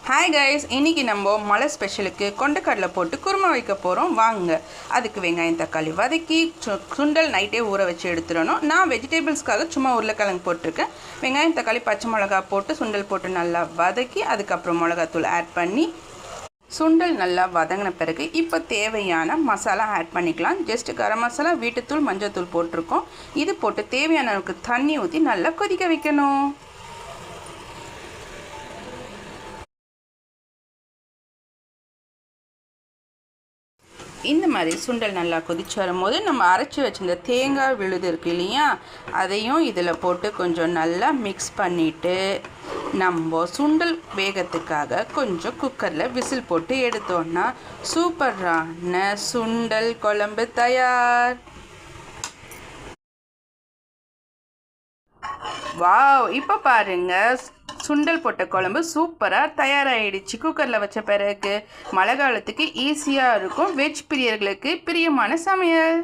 Hi guys, இன்றைக்கி நம்ம மலை ஸ்பெஷலுக்கு கொண்டக்கடலை போட்டு குருமா வைக்க போகிறோம். வாங்க. அதுக்கு வெங்காயம் தக்காளி வதக்கி சுண்டல் நைட்டே ஊற வச்சு எடுத்துடணும். நான் வெஜிடபிள்ஸ்க்காக சும்மா உருளைக்கிழங்கு போட்டிருக்கேன். வெங்காயம் தக்காளி பச்சை மிளகா போட்டு சுண்டல் போட்டு நல்லா வதக்கி அதுக்கப்புறம் மிளகாத்தூள் ஆட் பண்ணி சுண்டல் நல்லா வதங்கின பிறகு இப்போ தேவையான மசாலா ஆட் பண்ணிக்கலாம். ஜஸ்ட் கரம் மசாலா, வீட்டுத்தூள், மஞ்சள் தூள் போட்டிருக்கோம். இது போட்டு தேவையான அளவுக்கு தண்ணி ஊற்றி நல்லா கொதிக்க வைக்கணும். இந்த மாதிரி சுண்டல் நல்லா கொதிச்சு வரும்போது நம்ம அரைச்சி வச்சிருந்த தேங்காய் விழுது இருக்கு இல்லையா, அதையும் இதில் போட்டு கொஞ்சம் நல்லா மிக்ஸ் பண்ணிவிட்டு நம்ம சுண்டல் வேகத்துக்காக கொஞ்சம் குக்கரில் விசில் போட்டு எடுத்தோன்னா சூப்பரான சுண்டல் குழம்பு தயார். வாவ், இப்போ பாருங்கள், சுண்டல் போட்ட குழம்பு சூப்பராக தயாராகிடுச்சு. குக்கரில் வச்ச பிறகு மழை காலத்துக்கு ஈஸியாக இருக்கும். வெஜ் பிரியர்களுக்கு பிரியமான சமையல்.